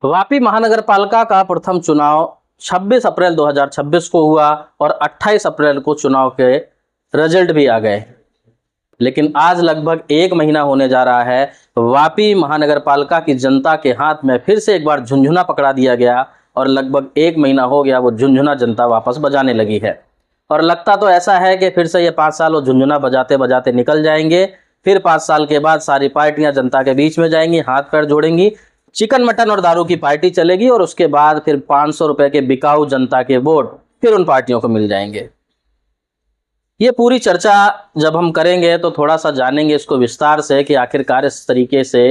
वापी महानगर पालिका का प्रथम चुनाव 26 अप्रैल 2026 को हुआ और 28 अप्रैल को चुनाव के रिजल्ट भी आ गए। लेकिन आज लगभग एक महीना होने जा रहा है। वापी महानगर पालिका की जनता के हाथ में फिर से एक बार झुंझुना पकड़ा दिया गया और लगभग एक महीना हो गया वो झुंझुना जनता वापस बजाने लगी है। और लगता तो ऐसा है कि फिर से ये 5 साल वो झुंझुना बजाते बजाते निकल जाएंगे। फिर 5 साल के बाद सारी पार्टियां जनता के बीच में जाएंगी, हाथ पैर जोड़ेंगी, चिकन मटन और दारू की पार्टी चलेगी और उसके बाद फिर 500 रुपए के बिकाऊ जनता के वोट फिर उन पार्टियों को मिल जाएंगे। ये पूरी चर्चा जब हम करेंगे तो थोड़ा सा जानेंगे इसको विस्तार से कि आखिरकार इस तरीके से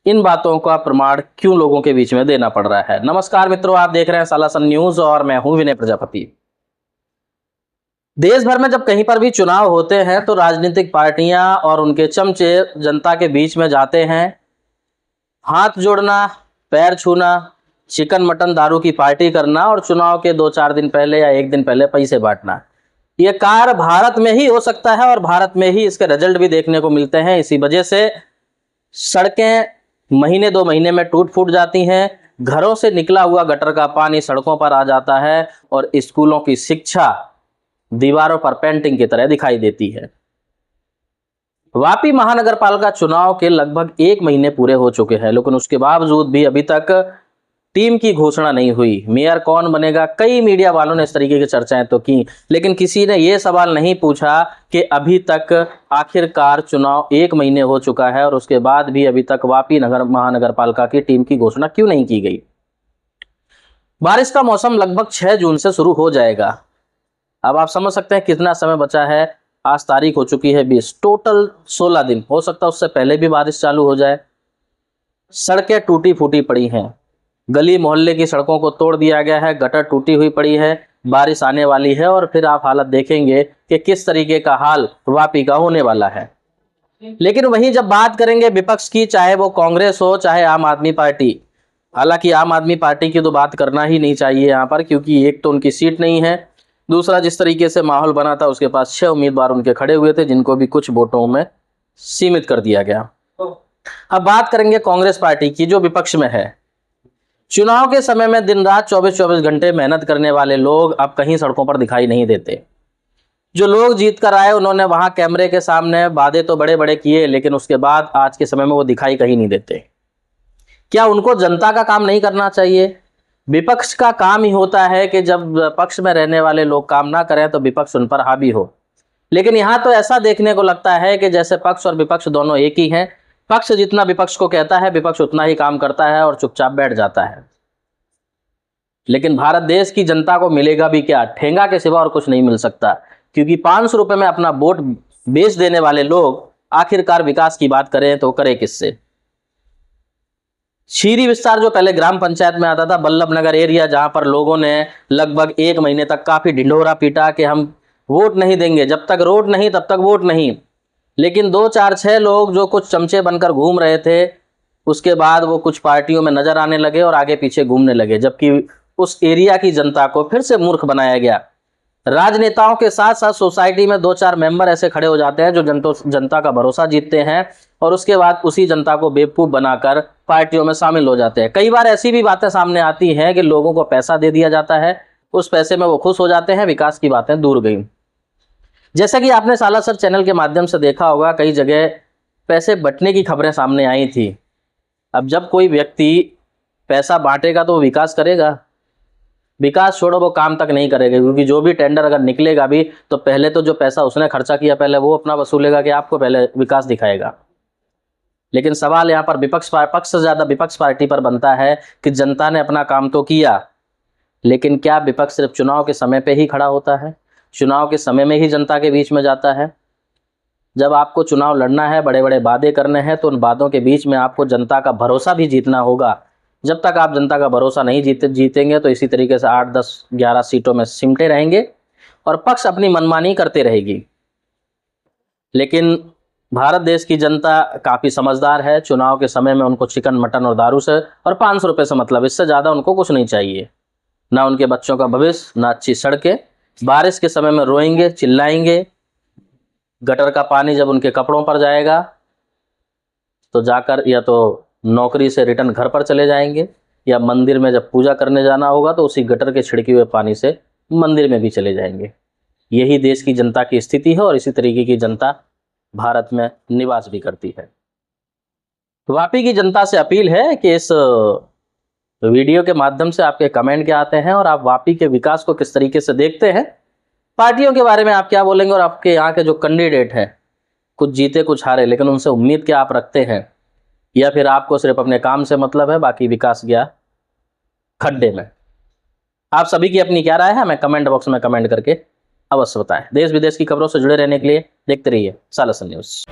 इन बातों का प्रमाण क्यों लोगों के बीच में देना पड़ रहा है। नमस्कार मित्रों, आप देख रहे हैं सालासन न्यूज और मैं हूं विनय प्रजापति। देश भर में जब कहीं पर भी चुनाव होते हैं तो राजनीतिक पार्टियां और उनके चमचे जनता के बीच में जाते हैं। हाथ जोड़ना, पैर छूना, चिकन मटन दारू की पार्टी करना और चुनाव के 2-4 दिन पहले या एक दिन पहले पैसे बांटना, ये कार्य भारत में ही हो सकता है और भारत में ही इसके रिजल्ट भी देखने को मिलते हैं। इसी वजह से सड़कें महीने 2 महीने में टूट फूट जाती हैं, घरों से निकला हुआ गटर का पानी सड़कों पर आ जाता है और स्कूलों की शिक्षा दीवारों पर पेंटिंग की तरह दिखाई देती है। वापी महानगर पालिका चुनाव के लगभग 1 महीने पूरे हो चुके हैं, लेकिन उसके बावजूद भी अभी तक टीम की घोषणा नहीं हुई। मेयर कौन बनेगा, कई मीडिया वालों ने इस तरीके की चर्चाएं तो की, लेकिन किसी ने यह सवाल नहीं पूछा कि अभी तक आखिरकार चुनाव 1 महीने हो चुका है और उसके बाद भी अभी तक वापी महानगर पालिका की टीम की घोषणा क्यों नहीं की गई। बारिश का मौसम लगभग 6 जून से शुरू हो जाएगा। अब आप समझ सकते हैं कितना समय बचा है। आज तारीख हो चुकी है 20, टोटल 16 दिन, हो सकता है उससे पहले भी बारिश चालू हो जाए। सड़कें टूटी फूटी पड़ी हैं, गली मोहल्ले की सड़कों को तोड़ दिया गया है, गटर टूटी हुई पड़ी है। बारिश आने वाली है और फिर आप हालत देखेंगे कि किस तरीके का हाल वापी का होने वाला है। लेकिन वहीं जब बात करेंगे विपक्ष की, चाहे वो कांग्रेस हो चाहे आम आदमी पार्टी, हालांकि आम आदमी पार्टी की तो बात करना ही नहीं चाहिए यहाँ पर, क्योंकि एक तो उनकी सीट नहीं है, दूसरा जिस तरीके से माहौल बना था उसके पास 6 उम्मीदवार उनके खड़े हुए थे जिनको भी कुछ वोटों में सीमित कर दिया गया। अब बात करेंगे कांग्रेस पार्टी की जो विपक्ष में है। चुनाव के समय में दिन रात 24-24 घंटे मेहनत करने वाले लोग अब कहीं सड़कों पर दिखाई नहीं देते। जो लोग जीत कर आए उन्होंने वहां कैमरे के सामने वादे तो बड़े बड़े किए, लेकिन उसके बाद आज के समय में वो दिखाई कहीं नहीं देते। क्या उनको जनता का काम नहीं करना चाहिए? विपक्ष का काम ही होता है कि जब पक्ष में रहने वाले लोग काम ना करें तो विपक्ष उन पर हावी हो। लेकिन यहाँ तो ऐसा देखने को लगता है कि जैसे पक्ष और विपक्ष दोनों एक ही हैं। पक्ष जितना विपक्ष को कहता है विपक्ष उतना ही काम करता है और चुपचाप बैठ जाता है। लेकिन भारत देश की जनता को मिलेगा भी क्या? ठेंगा के सिवा और कुछ नहीं मिल सकता, क्योंकि 500 रुपए में अपना वोट बेच देने वाले लोग आखिरकार विकास की बात करें तो करे किससे? शीरी विस्तार जो पहले ग्राम पंचायत में आता था, बल्लभ नगर एरिया, जहां पर लोगों ने लगभग 1 महीने तक काफी ढिंढोरा पीटा कि हम वोट नहीं देंगे, जब तक रोड नहीं तब तक वोट नहीं। लेकिन 2-4-6 लोग जो कुछ चमचे बनकर घूम रहे थे, उसके बाद वो कुछ पार्टियों में नजर आने लगे और आगे पीछे घूमने लगे, जबकि उस एरिया की जनता को फिर से मूर्ख बनाया गया। राजनेताओं के साथ साथ सोसाइटी में 2-4 मेंबर ऐसे खड़े हो जाते हैं जो जनता का भरोसा जीतते हैं और उसके बाद उसी जनता को बेवकूफ बनाकर पार्टियों में शामिल हो जाते हैं। कई बार ऐसी भी बातें सामने आती हैं कि लोगों को पैसा दे दिया जाता है, उस पैसे में वो खुश हो जाते हैं, विकास की बातें दूर गई। जैसा कि आपने सालासर चैनल के माध्यम से देखा होगा, कई जगह पैसे बंटने की खबरें सामने आई थी। अब जब कोई व्यक्ति पैसा बांटेगा तो वो विकास करेगा? विकास छोड़ो, वो काम तक नहीं करेगा, क्योंकि जो भी टेंडर अगर निकलेगा भी तो पहले तो जो पैसा उसने खर्चा किया पहले वो अपना वसूलेगा कि आपको पहले विकास दिखाएगा। लेकिन सवाल यहाँ पर पक्ष से ज्यादा विपक्ष पार्टी पर बनता है कि जनता ने अपना काम तो किया, लेकिन क्या विपक्ष सिर्फ चुनाव के समय पे ही खड़ा होता है? चुनाव के समय में ही जनता के बीच में जाता है? जब आपको चुनाव लड़ना है, बड़े बड़े वादे करने हैं, तो उन वादों के बीच में आपको जनता का भरोसा भी जीतना होगा। जब तक आप जनता का भरोसा नहीं जीतेंगे तो इसी तरीके से 8, 10, 11 सीटों में सिमटे रहेंगे और पक्ष अपनी मनमानी करते रहेगी। लेकिन भारत देश की जनता काफी समझदार है। चुनाव के समय में उनको चिकन मटन और दारू से और 500 रुपए से मतलब, इससे ज्यादा उनको कुछ नहीं चाहिए। ना उनके बच्चों का भविष्य, ना अच्छी सड़कें। बारिश के समय में रोएंगे, चिल्लाएंगे। गटर का पानी जब उनके कपड़ों पर जाएगा तो जाकर या तो नौकरी से रिटर्न घर पर चले जाएंगे, या मंदिर में जब पूजा करने जाना होगा तो उसी गटर के छिड़के हुए पानी से मंदिर में भी चले जाएंगे। यही देश की जनता की स्थिति है और इसी तरीके की जनता भारत में निवास भी करती है। वापी की जनता से अपील है कि इस वीडियो के माध्यम से आपके कमेंट क्या आते हैं और आप वापी के विकास को किस तरीके से देखते हैं, पार्टियों के बारे में आप क्या बोलेंगे और आपके यहाँ के जो कैंडिडेट हैं, कुछ जीते कुछ हारे, लेकिन उनसे उम्मीद क्या आप रखते हैं, या फिर आपको सिर्फ अपने काम से मतलब है, बाकी विकास गया खड्डे में। आप सभी की अपनी क्या राय है, हमें कमेंट बॉक्स में कमेंट करके अवश्य बताएं। देश विदेश की खबरों से जुड़े रहने के लिए देखते रहिए सालसन न्यूज़।